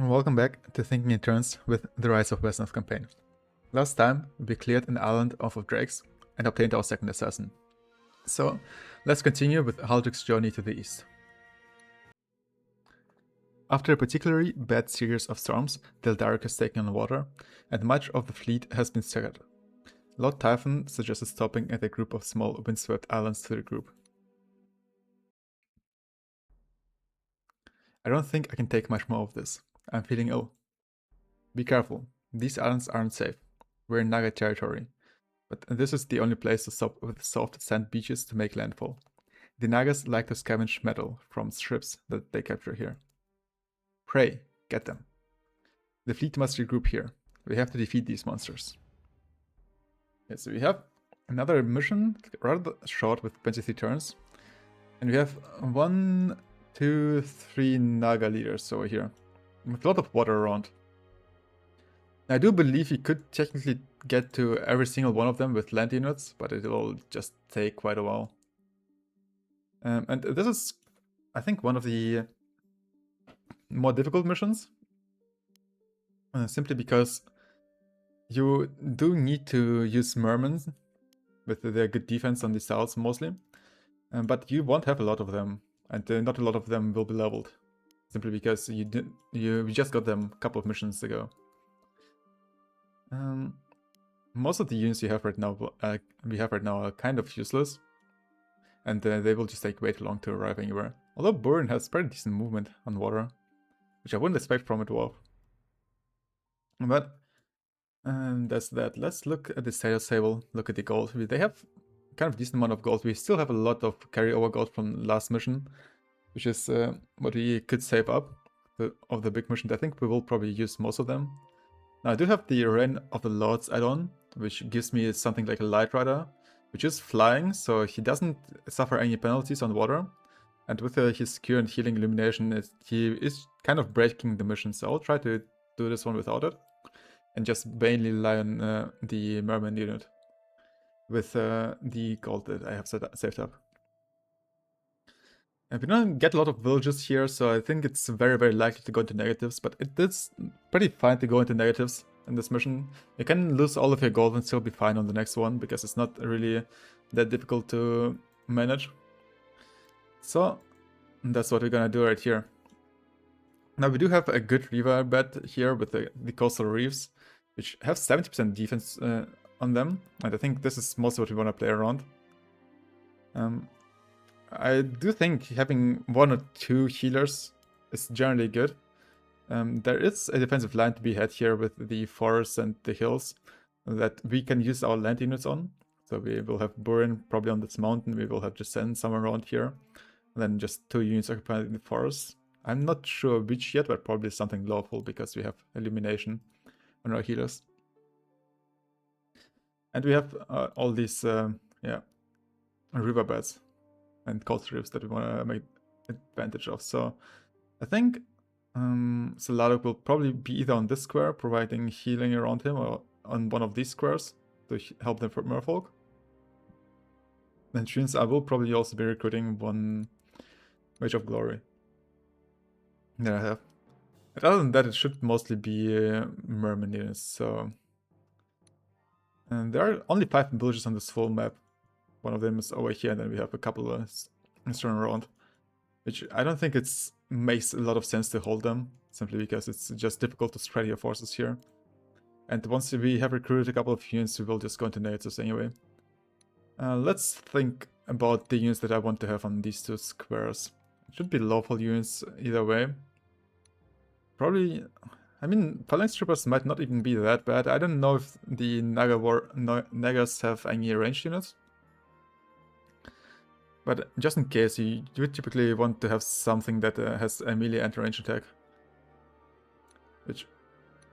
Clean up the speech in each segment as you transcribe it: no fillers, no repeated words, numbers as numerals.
Welcome back to Thinking in Turns with the Rise of Wesnoth Campaign. Last time, we cleared an island off of Drakes and obtained our second assassin. So, let's continue with Haldric's journey to the east. After a particularly bad series of storms, Haldric has taken on water, and much of the fleet has been scattered. Lord Typhon suggested stopping at a group of small windswept islands to the group. I don't think I can take much more of this. I'm feeling ill. Be careful, these islands aren't safe. We're in Naga territory, but this is the only place to stop with soft sand beaches to make landfall. The Nagas like to scavenge metal from ships that they capture here. Pray, get them. The fleet must regroup here. We have to defeat these monsters. Okay, so we have another mission, rather short with 23 turns. And we have 1, 2, 3 Naga leaders over here, with a lot of water around. I do believe you could technically get to every single one of them with land units, but it will just take quite a while. And this is, I think, one of the more difficult missions, simply because you do need to use mermen with their good defense on the south mostly, but you won't have a lot of them, and not a lot of them will be leveled, simply because we just got them a couple of missions ago. Most of the units we have right now are kind of useless, and they will just take way too long to arrive anywhere. Although Burin has pretty decent movement on water, which I wouldn't expect from a dwarf. But that's that. Let's look at the status table, look at the gold. They have kind of decent amount of gold. We still have a lot of carryover gold from last mission, which is what we could save up of the big missions. I think we will probably use most of them. Now I do have the Reign of the Lords add-on, which gives me something like a Light Rider, which is flying, so he doesn't suffer any penalties on water. And with his Cure and Healing Illumination, he is kind of breaking the mission, so I'll try to do this one without it. And just mainly rely on the Merman unit with the gold that I have saved up. And we don't get a lot of villages here, so I think it's very, very likely to go into negatives, but it is pretty fine to go into negatives in this mission. You can lose all of your gold and still be fine on the next one, because it's not really that difficult to manage. So, that's what we're gonna do right here. Now, we do have a good river bed here with the coastal reefs, which have 70% defense on them, and I think this is mostly what we want to play around. I do think having 1 or 2 healers is generally good. There is a defensive line to be had here with the forests and the hills that we can use our land units on. So we will have Burin probably on this mountain, we will have Descent somewhere around here, and then just 2 units occupying the forest. I'm not sure which yet, but probably something lawful because we have Illumination on our healers. And we have all these riverbeds and coastal reefs that we want to make advantage of. So I think Soladok will probably be either on this square, providing healing around him, or on one of these squares to help them for merfolk. And since I will probably also be recruiting 1 Mage of Glory that I have. But other than that, it should mostly be merman units, so... And there are only 5 villages on this full map. One of them is over here, and then we have a couple of running around, which I don't think it makes a lot of sense to hold them, simply because it's just difficult to spread your forces here. And once we have recruited a couple of units, we will just go into negatives anyway. Let's think about the units that I want to have on these 2 squares. It should be lawful units either way. Probably... I mean, Phalanx Troopers might not even be that bad. I don't know if the Nagas have any ranged units. But just in case, you typically want to have something that has a melee anti-range attack. Which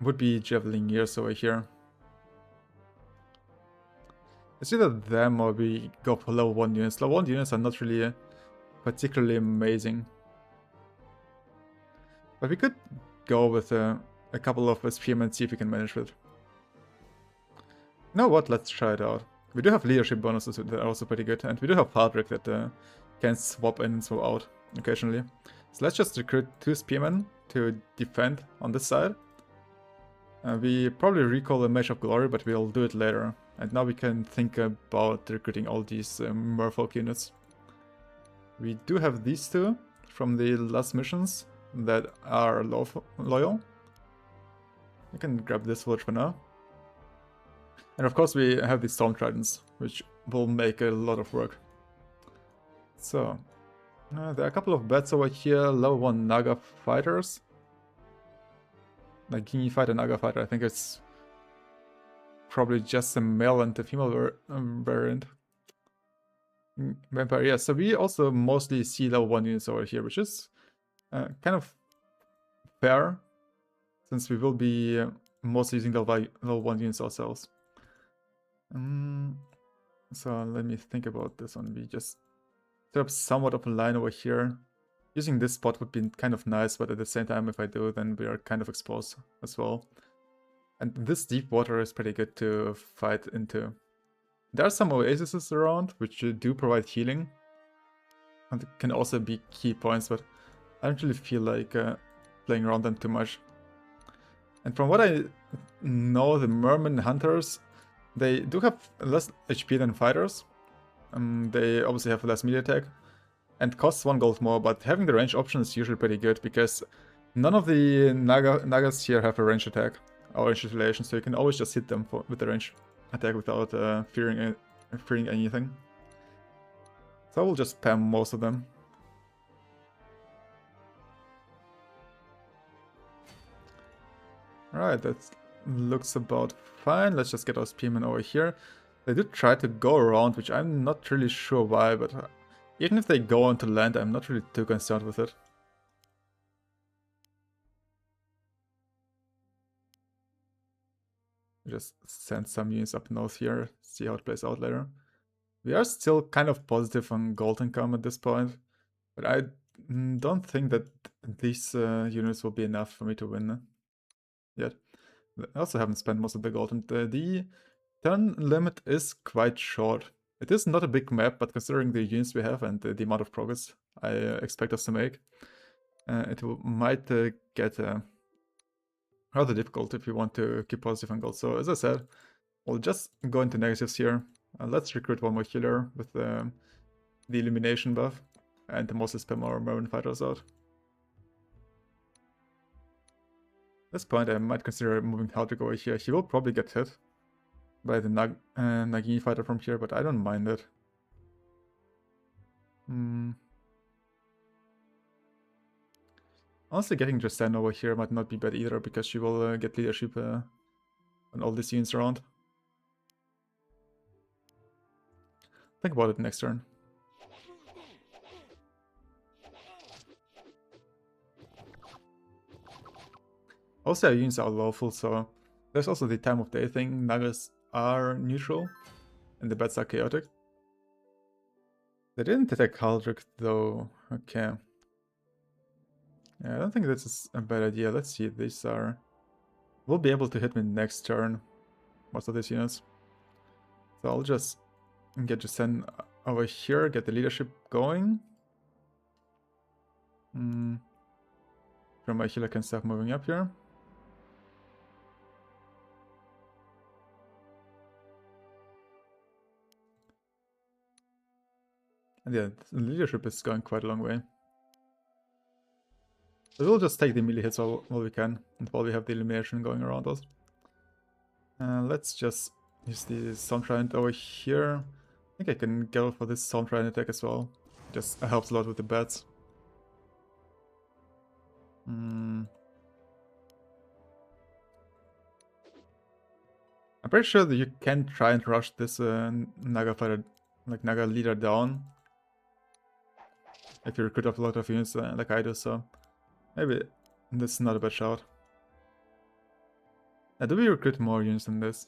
would be Javelineers over here. It's either them or we go for level 1 units. Level 1 units are not really particularly amazing. But we could go with a couple of spearmen, see if we can manage with. You know what, let's try it out. We do have leadership bonuses that are also pretty good, and we do have Haldric that can swap in and swap out occasionally. So let's just recruit 2 spearmen to defend on this side. We probably recall a Mage of Glory, but we'll do it later. And now we can think about recruiting all these merfolk units. We do have these two from the last missions that are loyal. I can grab this village for now. And of course we have these Storm Tridents, which will make a lot of work. So, there are a couple of bats over here, level 1 Naga fighters. Nagini fighter, Naga fighter, I think it's probably just a male and a female variant. Vampire, yeah, so we also mostly see level 1 units over here, which is kind of fair, since we will be mostly using level 1 units ourselves. So let me think about this one. We just set up somewhat of a line over here. Using this spot would be kind of nice, but at the same time, if I do, then we are kind of exposed as well. And this deep water is pretty good to fight into. There are some oases around, which do provide healing. And can also be key points, but I don't really feel like playing around them too much. And from what I know, the merman hunters, they do have less HP than fighters. They obviously have less melee attack. And costs 1 gold more, but having the range option is usually pretty good, because none of the Nagas here have a range attack or range retaliation, so you can always just hit them with the range attack without fearing anything. So I will just spam most of them. Alright, that looks about fine. Let's just get our spearmen over here. They do try to go around, which I'm not really sure why, but even if they go onto land, I'm not really too concerned with it. Just send some units up north here, see how it plays out later. We are still kind of positive on gold income at this point, but I don't think that these units will be enough for me to win yet. I also haven't spent most of the gold, and the turn limit is quite short. It is not a big map, but considering the units we have and the amount of progress I expect us to make, it might get rather difficult if we want to keep positive on gold. So as I said, we'll just go into negatives here. Let's recruit one more healer with the illumination buff, and mostly spam our merman fighters out. At this point I might consider moving Haldric over here. He will probably get hit by the Nagini fighter from here, but I don't mind it. Honestly, getting Justin over here might not be bad either, because she will get leadership on all these units around. Think about it next turn. Also, our units are lawful, so there's also the time of day thing. Nagas are neutral, and the bats are chaotic. They didn't attack Haldric though. Okay. Yeah, I don't think this is a bad idea. Let's see, these are... We'll be able to hit me next turn, most of these units. So I'll just get Justin over here, get the leadership going. From my healer can start moving up here. And yeah, the leadership is going quite a long way. So we'll just take the melee hits while we can, and while we have the illumination going around us. Let's just use the Storm Trident over here. I think I can go for this Storm Trident attack as well. It just helps a lot with the bats. I'm pretty sure that you can try and rush this Naga fighter, like Naga leader down, if you recruit a lot of units like I do, so maybe this is not a bad shout. Do we recruit more units than this?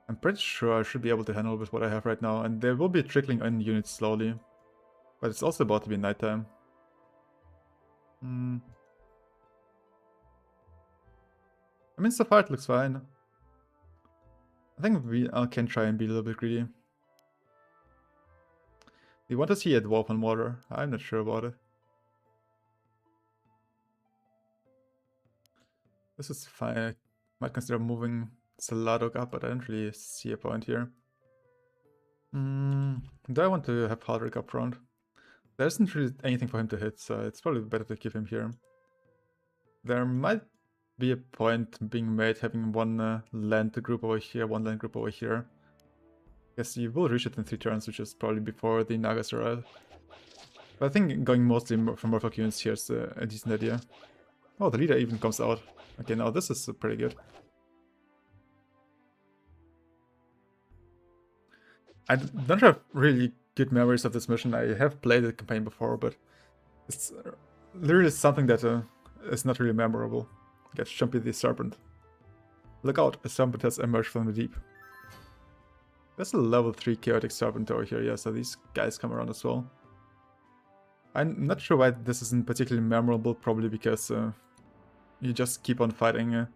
I'm pretty sure I should be able to handle with what I have right now, and they will be trickling in units slowly. But it's also about to be nighttime. I mean, so far it looks fine. I think we can try and be a little bit greedy. Do you want to see a dwarf on water? I'm not sure about it. This is fine. I might consider moving Saladok up, but I don't really see a point here. Do I want to have Haldric up front? There isn't really anything for him to hit, so it's probably better to keep him here. There might be a point being made having one land group over here, one land group over here. Yes, you will reach it in 3 turns, which is probably before the Nagas arrive. But I think going mostly from merfolk units here is a decent idea. Oh, the leader even comes out. Okay, now this is pretty good. I don't have really good memories of this mission. I have played the campaign before, but it's literally something that is not really memorable. Get Jumpy the Serpent. Look out, a serpent has emerged from the deep. There's a level 3 chaotic serpent over here, yeah, so these guys come around as well. I'm not sure why this isn't particularly memorable, probably because you just keep on fighting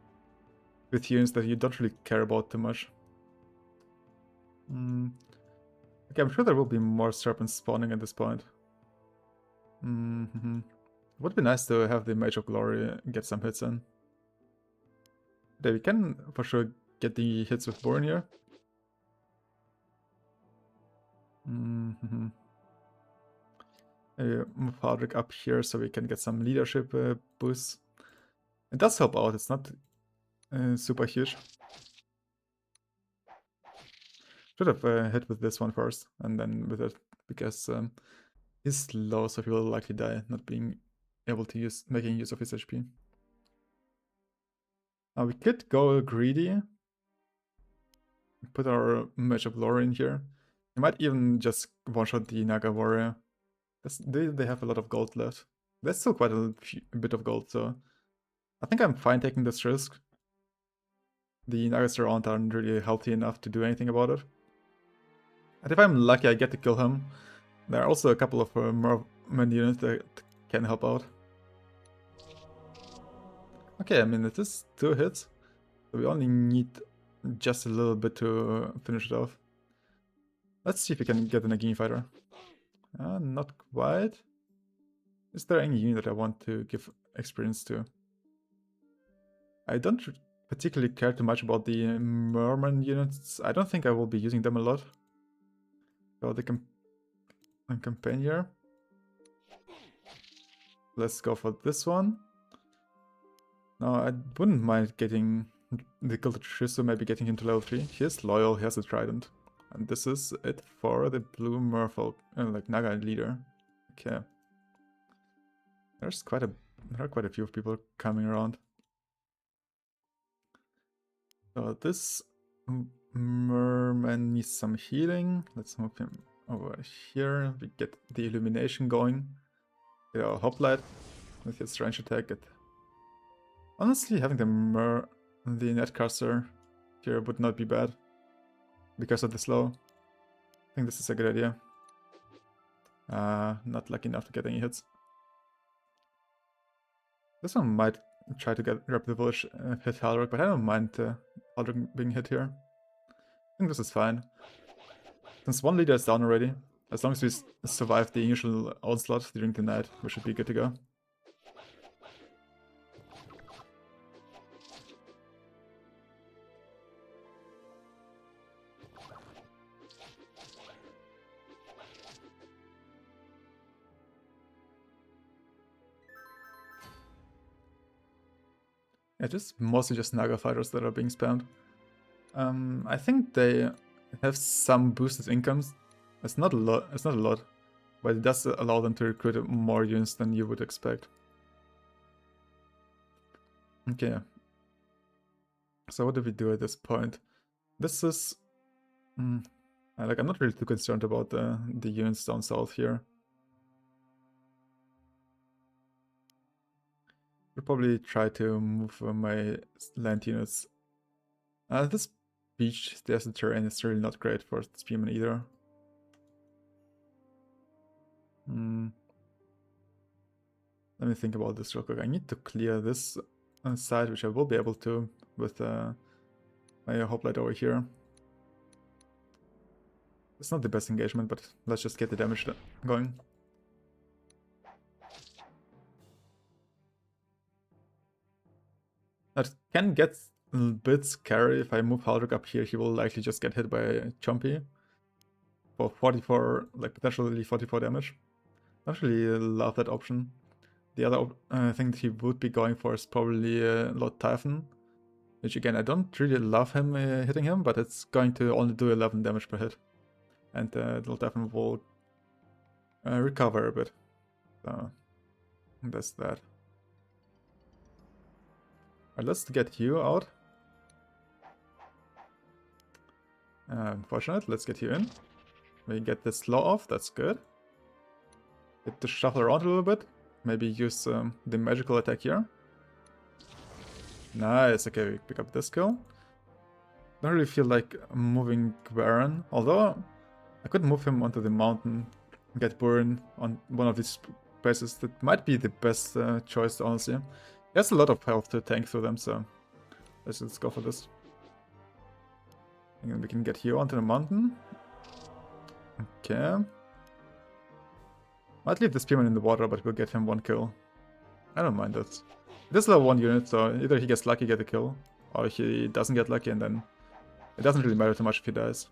with units that you don't really care about too much. Okay, I'm sure there will be more serpents spawning at this point. Would be nice to have the Mage of Glory get some hits in. Okay, we can for sure get the hits with Bourne here. Maybe move Haldric up here so we can get some leadership boosts. It does help out, it's not super huge. Should have hit with this one first, and then with it, because he's low, so he will likely die, not being able to making use of his HP. Now we could go greedy. Put our Mage of Glory in here. We might even just one-shot the Naga Warrior. They have a lot of gold left. There's still quite a bit of gold, so I think I'm fine taking this risk. The Nagas around aren't really healthy enough to do anything about it. And if I'm lucky, I get to kill him. There are also a couple of merman units that can help out. Okay, I mean, it is 2 hits. So we only need just a little bit to finish it off. Let's see if we can get a Nagini fighter. Not quite. Is there any unit that I want to give experience to? I don't particularly care too much about the merman units. I don't think I will be using them a lot. So the campaign here. Let's go for this one. Now, I wouldn't mind getting the Gilded Shizu, maybe getting him to level 3. He is loyal, he has a trident. And this is it for the blue merfolk, like Naga leader. Okay. There are quite a few people coming around. So this merman needs some healing. Let's move him over here. We get the illumination going. Get our hoplite with his range attack. Honestly, having the netcaster here would not be bad because of the slow. I think this is a good idea. Not lucky enough to get any hits. This one might try to grab the village and hit Haldric, but I don't mind Haldric being hit here. I think this is fine. Since one leader is down already, as long as we survive the initial onslaught during the night, we should be good to go. Yeah, just mostly just Naga fighters that are being spammed. I think they have some boosted incomes. It's not a lot, but it does allow them to recruit more units than you would expect. Okay. So what do we do at this point? This is like, I'm not really too concerned about the units down south here. I'll probably try to move my land units. This beach, there's the terrain is really not great for Spearman either. Let me think about this real quick. I need to clear this side, which I will be able to with my hoplite over here. It's not the best engagement, but let's just get the damage going. That can get a bit scary. If I move Haldric up here, he will likely just get hit by Chompy for 44, like potentially 44 damage. I don't really love that option. The other thing that he would be going for is probably Lord Typhon, which again, I don't really love him hitting him, but it's going to only do 11 damage per hit. And Lord Typhon will recover a bit. So that's that. Alright, let's get you out. Unfortunate, let's get you in. We get this slow off, that's good. Get to shuffle around a little bit. Maybe use the magical attack here. Nice, okay, we pick up this kill. Don't really feel like moving Baron, although I could move him onto the mountain, get Burin on one of these places. That might be the best choice, honestly. He has a lot of health to tank through them, so let's just go for this. And then we can get you onto the mountain. Okay. Might leave the Spearman in the water, but we'll get him one kill. I don't mind that. It is level 1 unit, so either he gets lucky, get a kill, or he doesn't get lucky, and then it doesn't really matter too much if he dies.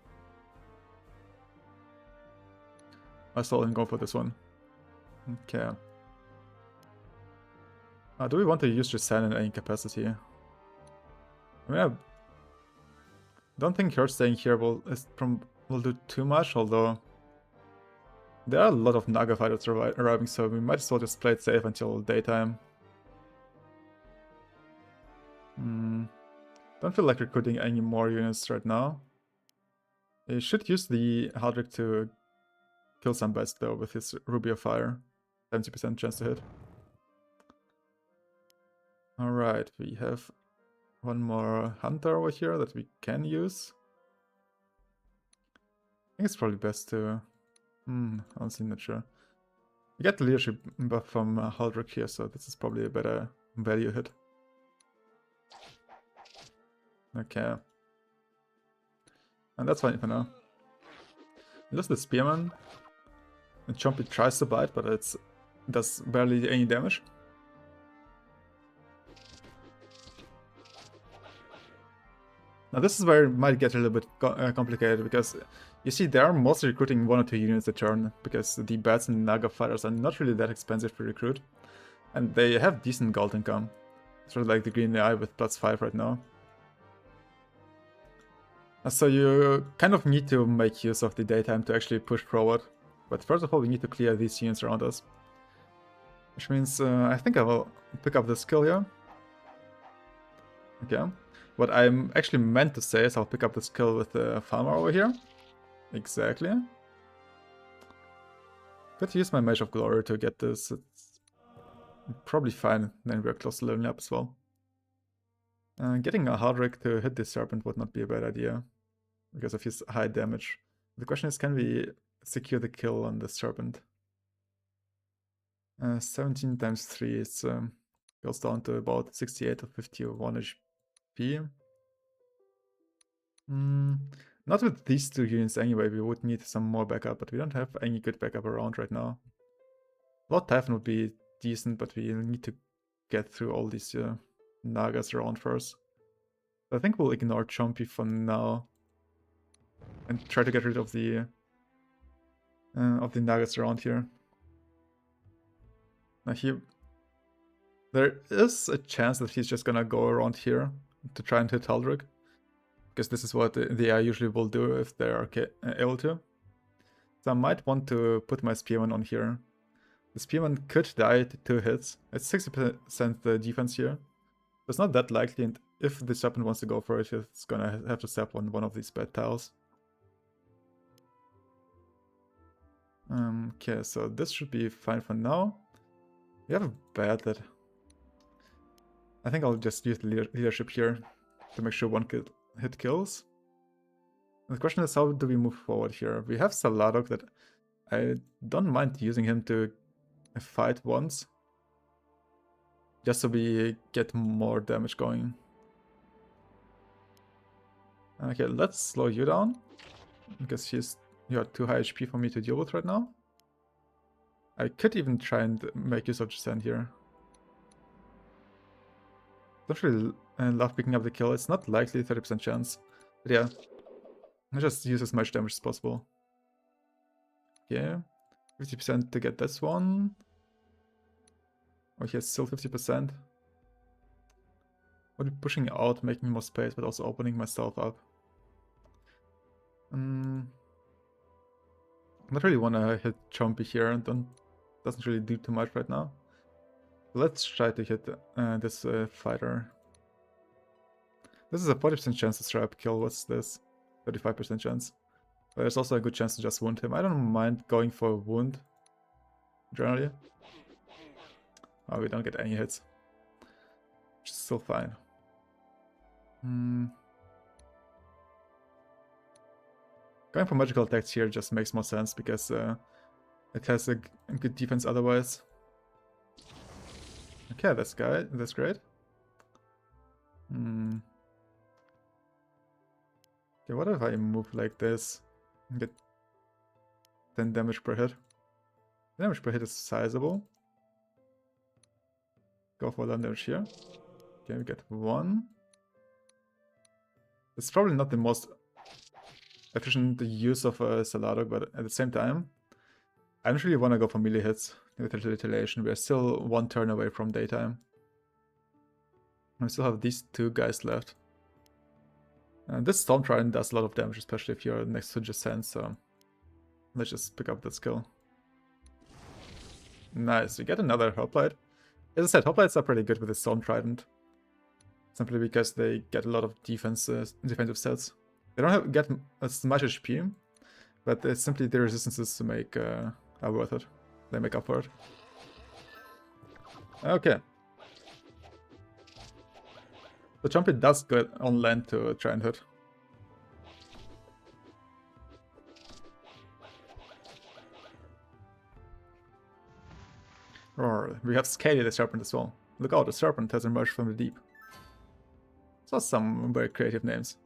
I saw him go for this one. Okay. Do we want to use Resign in any capacity? I mean, I don't think her staying here will do too much, although there are a lot of Naga fighters arriving, so we might as well just play it safe until daytime. Don't feel like recruiting any more units right now. You should use the Haldric to kill some bats though with his Ruby of Fire. 70% chance to hit. Alright, we have one more Hunter over here that we can use. I think it's probably best to... honestly not sure. We get the leadership buff from Haldric here, so this is probably a better value hit. Okay. And that's fine for now. Just the Spearman. And Chompy tries to bite, but it does barely any damage. Now this is where it might get a little bit complicated, because you see they are mostly recruiting 1 or 2 units a turn, because the bats and Naga fighters are not really that expensive to recruit. And they have decent gold income. Sort of like the Green Eye with +5 right now. So you kind of need to make use of the daytime to actually push forward. But first of all, we need to clear these units around us. Which means I think I will pick up this skill here. Okay. What I'm actually meant to say is I'll pick up the skill with the farmer over here. Exactly. Could use my Mage of Glory to get this. It's probably fine. Then we're close to leveling up as well. Getting a Haldric to hit this serpent would not be a bad idea, because of his high damage. The question is, can we secure the kill on the serpent? 17 times 3 is, goes down to about 68 or 51 HP. Not with these 2 units anyway, we would need some more backup, but we don't have any good backup around right now. Lord Typhon would be decent, but we need to get through all these Nagas around first. I think we'll ignore Chompy for now and try to get rid of the Nagas around here. Now there is a chance that he's just gonna go around here to try and hit Haldric, because this is what the AI usually will do if they are able to. So I might want to put my Spearman on here. The Spearman could die to 2 hits. It's 60% the defense here. It's not that likely, and if the serpent wants to go for it, it's gonna have to step on one of these bad tiles. Okay, so this should be fine for now. We have a bat that... I think I'll just use the leadership here to make sure 1 hit kills. And the question is, how do we move forward here? We have Saladok that I don't mind using him to fight once, just so we get more damage going. Okay, let's slow you down, because you are too high HP for me to deal with right now. I could even try and make use of Descent here. Don't really love picking up the kill. It's not likely, 30% chance. But yeah, I just use as much damage as possible. Yeah, 50% to get this one. Oh, he has still 50%. I'll be pushing out, making more space, but also opening myself up. I don't really want to hit Chompy here, and doesn't really do too much right now. Let's try to hit this fighter. This is a 40% chance to strap kill. What's this? 35% chance. But there's also a good chance to just wound him. I don't mind going for a wound, generally. Oh, we don't get any hits. Which is still fine. Going for magical attacks here just makes more sense because it has a good defense otherwise. Okay, that's great. Okay, what if I move like this and get 10 damage per hit? Damage per hit is sizable. Go for 11 damage here. Okay, we get 1. It's probably not the most efficient use of a Saladok, but at the same time, I don't really want to go for melee hits with retaliation. We're still 1 turn away from daytime. I still have these 2 guys left. This Storm Trident does a lot of damage, especially if you're next to Jacen, so let's just pick up that skill. Nice, we get another Hoplite. As I said, Hoplites are pretty good with the Storm Trident. Simply because they get a lot of defensive stats. They don't get as much HP, but it's simply the resistances to make are worth it. They make up for it. Okay. The Chompy does good on land to try and hit. Or we have Scaly the Serpent as well. Look out, the Serpent has emerged from the deep. So some very creative names.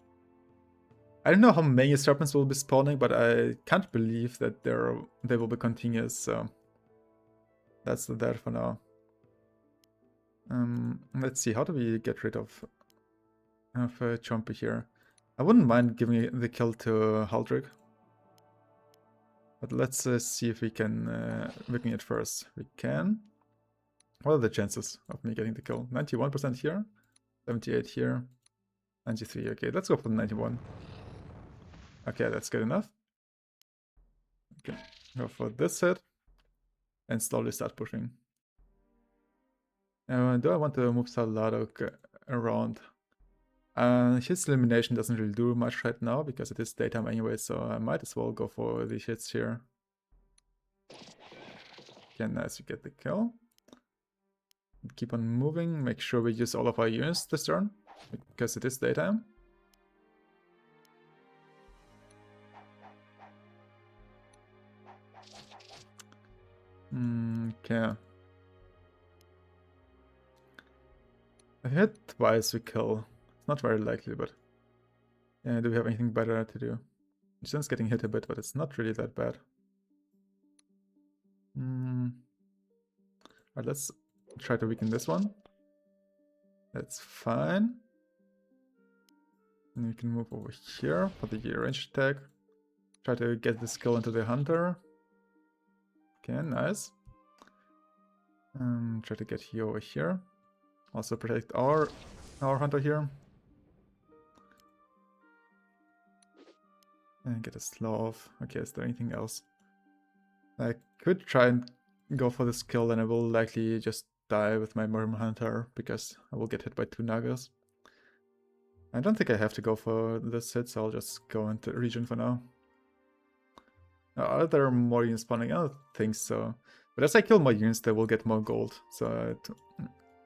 I don't know how many serpents will be spawning, but I can't believe that they will be continuous, so that's that for now. Let's see, how do we get rid of Chompy here? I wouldn't mind giving the kill to Haldric. But let's see if we can weaken it first. We can. What are the chances of me getting the kill? 91% here, 78 here, 93. Okay, let's go for the 91. Okay, that's good enough. Okay, go for this hit and slowly start pushing. Do I want to move Saladok around? His elimination doesn't really do much right now because it is daytime anyway, so I might as well go for the hits here. Okay, nice, we get the kill. Keep on moving, make sure we use all of our units this turn, because it is daytime. Okay. I hit twice, we kill. Not very likely, but... Yeah, do we have anything better to do? Jin's getting hit a bit, but it's not really that bad. Alright, let's try to weaken this one. That's fine. And we can move over here for the ranged attack. Try to get the skill into the hunter. Okay, nice. Try to get you over here. Also protect our hunter here. And get a slow off. Okay, is there anything else? I could try and go for this kill, and I will likely just die with my Merm Hunter because I will get hit by 2 Nagas. I don't think I have to go for this hit, so I'll just go into region for now. Are there more units spawning? I don't think so. But as I kill more units, they will get more gold. So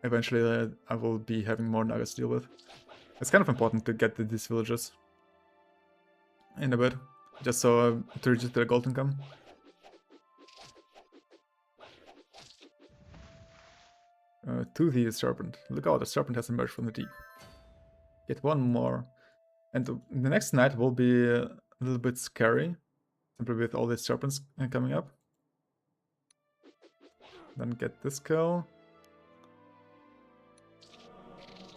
eventually I will be having more Nagas to deal with. It's kind of important to get these villages in a bit, just so to reduce their gold income. To the serpent. Look out, the serpent has emerged from the deep. Get 1 more. And the next night will be a little bit scary, simply with all these serpents coming up. Then get this kill.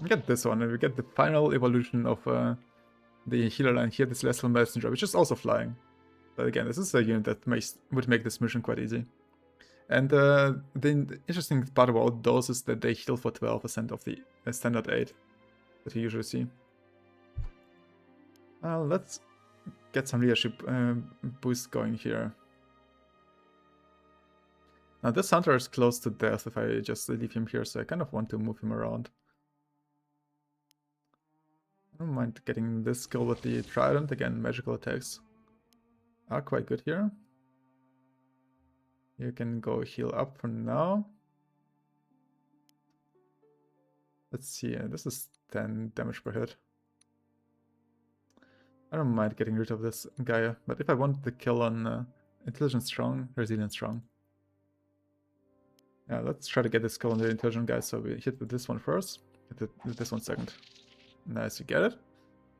We get this one, and we get the final evolution of the healer line here, the Celestial Messenger, which is also flying. But again, this is a unit that would make this mission quite easy. And the interesting part about those is that they heal for 12% of the standard 8 that you usually see. Let's get some leadership boost going here. Now this hunter is close to death if I just leave him here, so I kind of want to move him around. I don't mind getting this skill with the trident. Again, magical attacks are quite good here. You can go heal up for now. Let's see, this is 10 damage per hit. I don't mind getting rid of this guy, but if I want the kill on intelligence strong, resilient strong. Yeah, let's try to get this kill on the intelligent guy, so we hit with this one first, hit with this one second. Nice, you get it.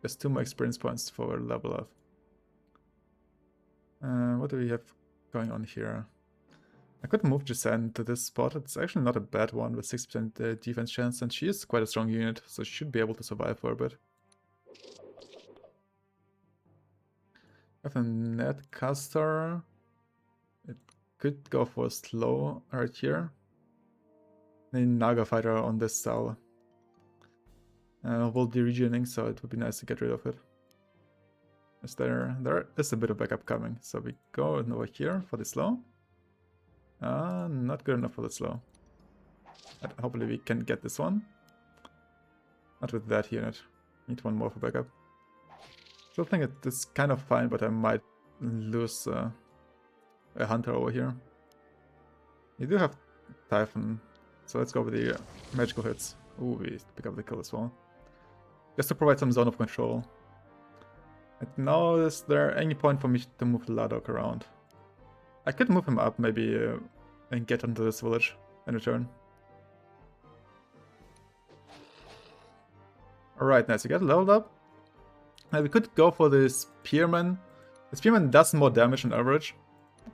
There's 2 more experience points for level up. What do we have going on here? I could move Jisan to this spot. It's actually not a bad one with 6% defense chance, and she is quite a strong unit, so she should be able to survive for a bit. I have a net caster. It could go for a slow right here. A Naga fighter on this cell. Will be regening, so it would be nice to get rid of it. There is a bit of backup coming, so we go over here for the slow. Not good enough for the slow. But hopefully we can get this one. Not with that unit. Need one more for backup. Still think it is kind of fine, but I might lose a hunter over here. You do have Typhon, so let's go with the magical hits. Ooh, we pick up the kill as well. Just to provide some zone of control. And now is there any point for me to move Ladok around? I could move him up maybe and get onto this village in return. Alright, nice, we get leveled up. We could go for the Spearman. The Spearman does more damage on average,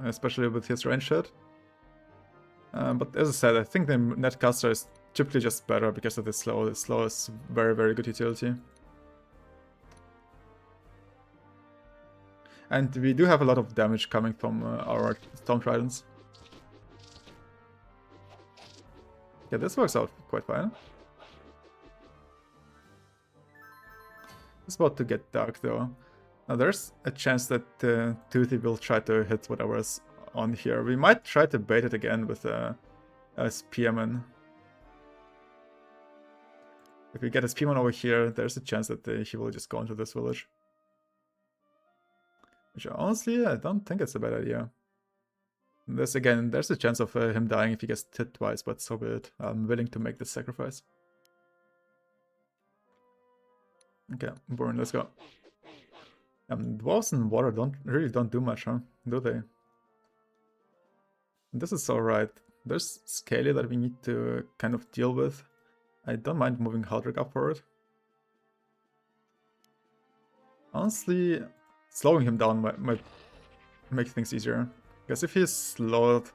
especially with his range hit. But as I said, I think the Netcaster is typically just better because of the slow. The slow is very, very good utility. And we do have a lot of damage coming from our Storm Tridents. Yeah, this works out quite fine. It's about to get dark though. Now there's a chance that Toothy will try to hit whatever is on here. We might try to bait it again with a Spearman. If we get a Spearman over here, there's a chance that he will just go into this village. Which honestly, I don't think it's a bad idea. There's a chance of him dying if he gets hit twice, but so be it. I'm willing to make this sacrifice. Okay, Burn, let's go. Dwarves in water really don't do much, huh? Do they? This is alright. There's Scaly that we need to kind of deal with. I don't mind moving Haldric up for it. Honestly, slowing him down might make things easier. Because if he's slowed,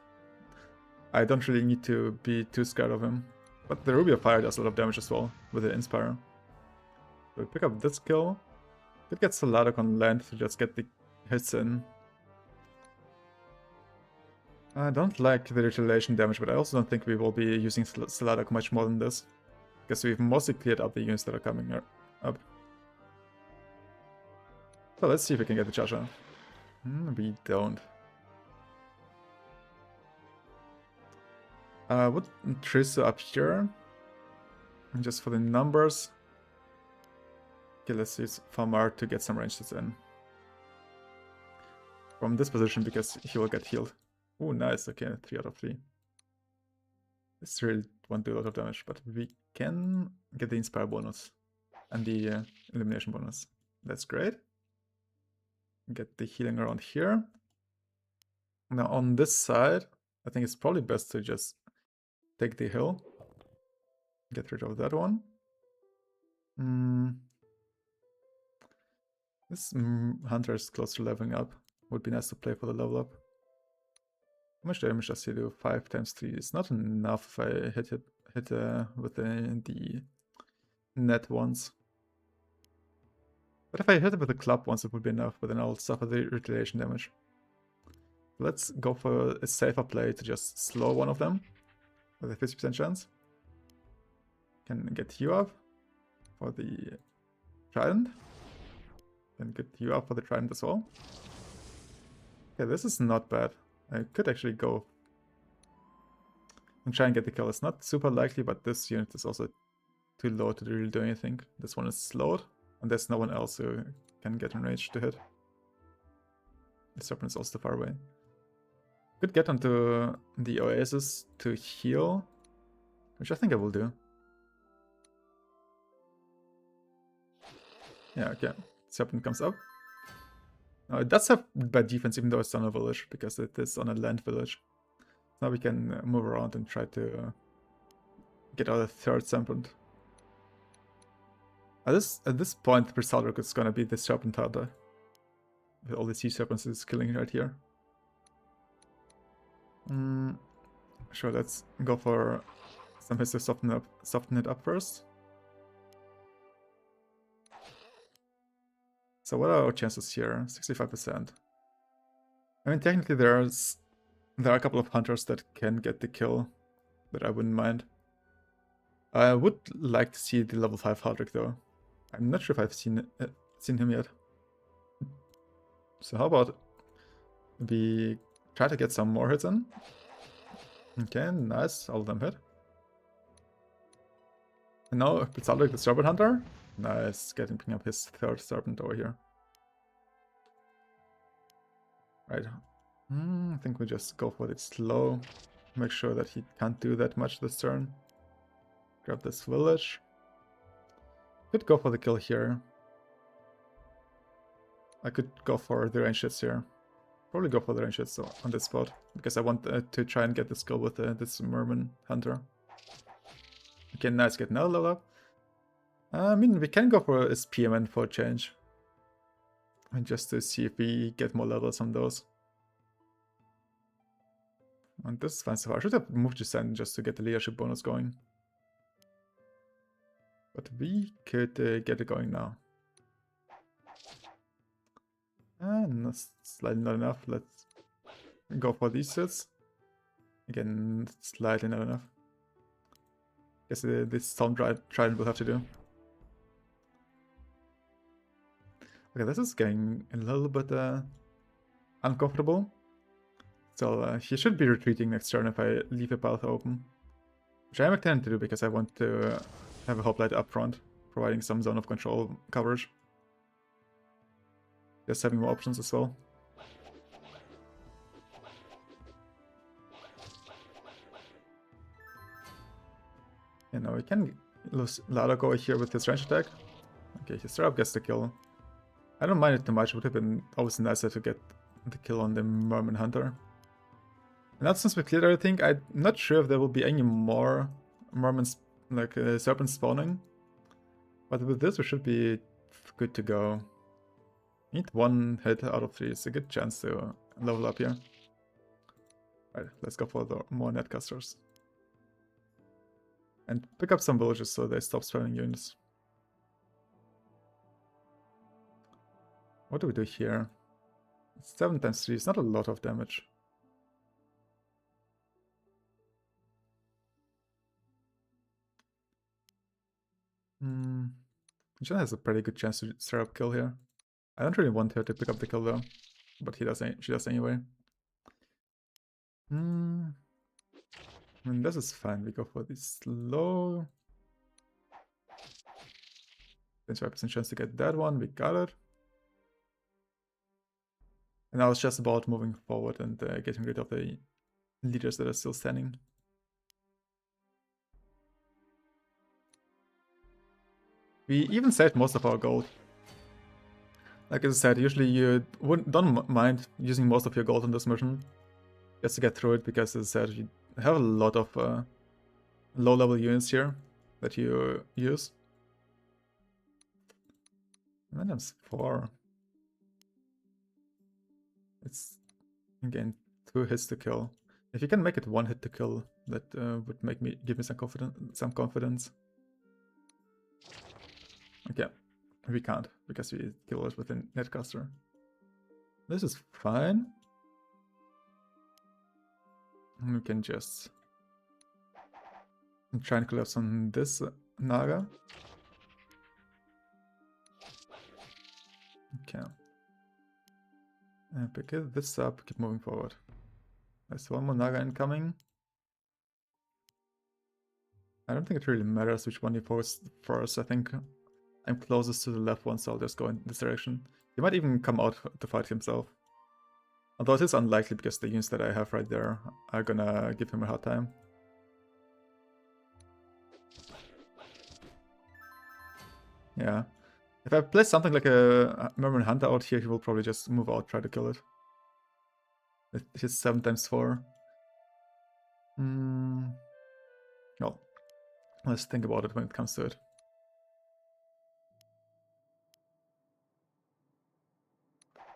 I don't really need to be too scared of him. But the Ruby of Fire does a lot of damage as well with the Inspire. So we pick up this kill. Could get Saladok on land to just get the hits in. I don't like the retaliation damage, but I also don't think we will be using Saladok much more than this. Because we've mostly cleared up the units that are coming up. So let's see if we can get the Chasha. We don't. Would Triss up here. And just for the numbers. Okay, let's use Famar to get some range hits in. From this position because he will get healed. Oh, nice. Okay, 3 out of 3. This really won't do a lot of damage, but we can get the Inspire bonus and the Elimination bonus. That's great. Get the healing around here. Now on this side, I think it's probably best to just take the hill. Get rid of that one. This hunter is close to leveling up. Would be nice to play for the level up. How much damage does he do? 5 times 3. It's not enough if I hit with the net once. But if I hit it with a club once, it would be enough, but then I'll suffer the retaliation damage. Let's go for a safer play to just slow one of them with a 50% chance. Can get you up for the trident. Can get you up for the trident as well. Okay, this is not bad. I could actually go and try and get the kill. It's not super likely, but this unit is also too low to really do anything. This one is slowed, and there's no one else who can get in range to hit. The serpent is also too far away. Could get onto the oasis to heal, which I think I will do. Yeah, okay. Serpent comes up. Now it does have bad defense even though it's on a village, because it is on a land village. Now we can move around and try to get out a third serpent. At this point, Haldric is gonna be the serpent hunter. With all the sea serpents is killing right here. Sure, let's go for some hits to soften it up first. So what are our chances here? 65%. I mean, technically there are a couple of hunters that can get the kill, that I wouldn't mind. I would like to see the level 5 Haldric though. I'm not sure if I've seen him yet. So how about we try to get some more hits in? Okay, nice, all of them hit. And now Haldric the Serpent Hunter. Nice, picking up his third serpent over here. Right. I think we just go for it slow. Make sure that he can't do that much this turn. Grab this village. Could go for the kill here. I could go for the range hits here. Probably go for the range hits on this spot, because I want to try and get this kill with this merman hunter. Okay, nice, get another level up. I mean, we can go for a spearman for a change. And just to see if we get more levels on those. And this is fine so far. I should have moved to Sand just to get the leadership bonus going. But we could get it going now. And slightly not enough. Let's go for these hits. Again, slightly not enough. Guess this Storm Trident will have to do. Okay, this is getting a little bit uncomfortable. So he should be retreating next turn if I leave a path open. Which I am intending to do because I want to have a hoplite up front, providing some zone of control coverage. Just having more options as well. Yeah, now we can lose Ladago here with his range attack. Okay, his Serap gets the kill. I don't mind it too much. It would have been always nicer to get the kill on the Merman Hunter. And now since we cleared everything, I'm not sure if there will be any more Mermans, like serpents spawning. But with this we should be good to go. Need one hit out of 3. It's a good chance to level up here. Right, let's go for the more netcasters. And pick up some villages so they stop spamming units. What do we do here? 7 times 3 is not a lot of damage. Jen has a pretty good chance to start up kill here. I don't really want her to pick up the kill though, but she does anyway. I mean, this is fine. We go for the slow. 25% chance to get that one. We got it. And now it's just about moving forward and getting rid of the leaders that are still standing. We even saved most of our gold. Like I said, usually you don't mind using most of your gold on this mission just to get through it, because as I said, you have a lot of low-level units here that you use. Times 4. It's again 2 hits to kill. If you can make it 1 hit to kill, that would give me some confidence. Okay, we can't because we kill it with a netcaster. This is fine. We can just try and collapse on this Naga. Okay. And pick this up, keep moving forward. There's one more Naga incoming. I don't think it really matters which one you focus first. I think I'm closest to the left one, so I'll just go in this direction. He might even come out to fight himself. Although it is unlikely because the units that I have right there are gonna give him a hard time. Yeah. If I place something like a Merman Hunter out here, he will probably just move out, try to kill it. With his 7x4. Well, let's think about it when it comes to it.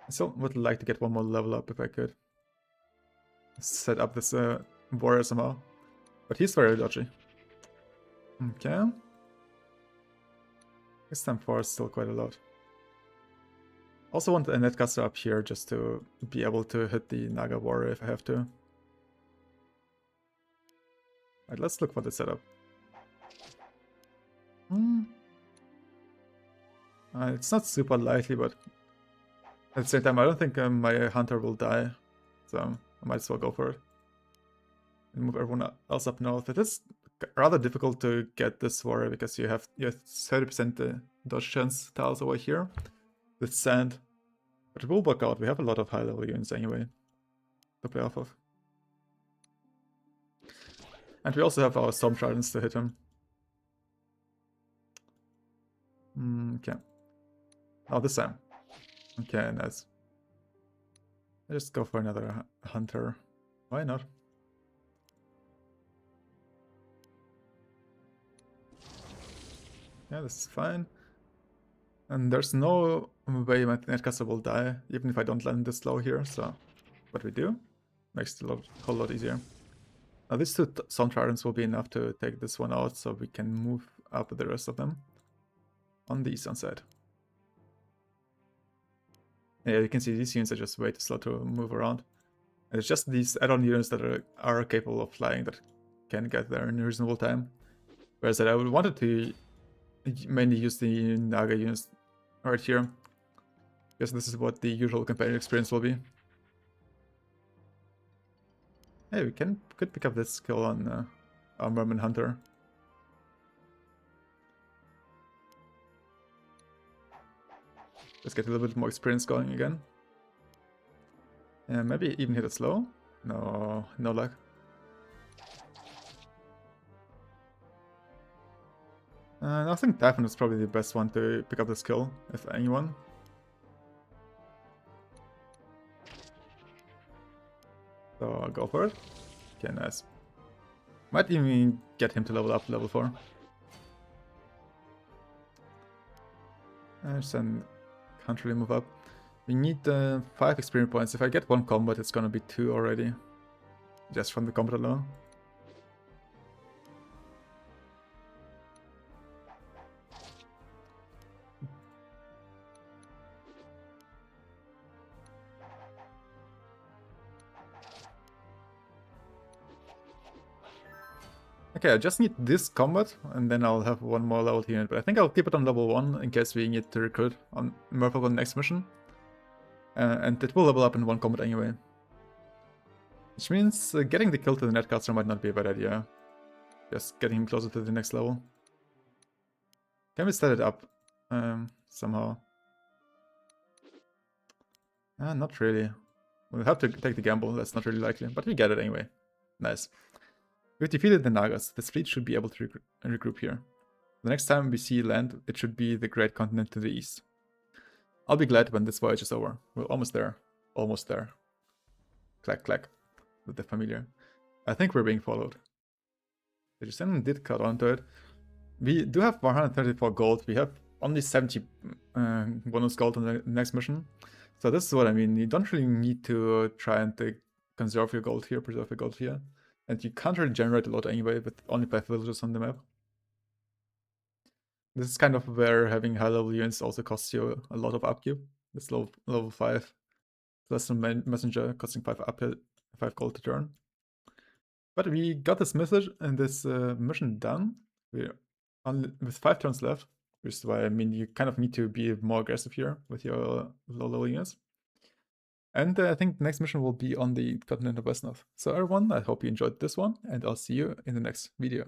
I still would like to get one more level up if I could. Set up this warrior somehow. But he's very dodgy. Okay. His time 4 is still quite a lot. Also want a netcaster up here just to be able to hit the Naga warrior if I have to. Alright, let's look for the setup. It's not super likely, but at the same time, I don't think my hunter will die. So I might as well go for it. And move everyone else up north. It is rather difficult to get this warrior because you have 30% dodge chance tiles over here with sand. But it will work out. We have a lot of high level units anyway to play off of. And we also have our Storm Tridents to hit him. Okay. Oh, this time. Okay, nice. I just go for another hunter. Why not? Yeah, this is fine. And there's no way my netcaster will die, even if I don't land this low here, so what we do makes it a whole lot easier. Now these two Storm Tridents will be enough to take this one out, so we can move up the rest of them on the eastern side. Yeah, you can see these units are just way too slow to move around. And it's just these add-on units that are capable of flying that can get there in a reasonable time. Whereas I would wanted to mainly use the Naga units right here, because this is what the usual campaign experience will be. Hey, we could pick up this skill on our Merman Hunter. Let's get a little bit more experience going again. And maybe even hit it slow. No luck. I think Typhon is probably the best one to pick up the skill, if anyone. So I'll go for it. Okay, nice. Might even get him to level up level 4. And can't really move up. We need 5 experience points. If I get 1 combat, it's gonna be 2 already. Just from the combat alone. Okay, I just need this combat, and then I'll have 1 more level unit. But I think I'll keep it on level 1 in case we need to recruit on merfolk on the next mission. And it will level up in 1 combat anyway. Which means getting the kill to the netcaster might not be a bad idea. Just getting him closer to the next level. Can we set it up somehow? Not really. We'll have to take the gamble, that's not really likely, but we get it anyway. Nice. We've defeated the Nagas. This fleet should be able to regroup here. The next time we see land, it should be the great continent to the east. I'll be glad when this voyage is over. We're almost there. Almost there. Clack, clack. With the familiar. I think we're being followed. The descendant did cut onto it. We do have 134 gold. We have only 70 bonus gold on the next mission. So this is what I mean. You don't really need to try and conserve your gold here, preserve your gold here. And you can't really generate a lot anyway with only 5 villagers on the map. This is kind of where having high level units also costs you a lot of upkeep. This level 5 plus some messenger costing 5 gold to turn. But we got this message and this mission done. We're with 5 turns left, which is why, I mean, you kind of need to be more aggressive here with your low level units. And I think the next mission will be on the continent of Wesnoth. So everyone, I hope you enjoyed this one, and I'll see you in the next video.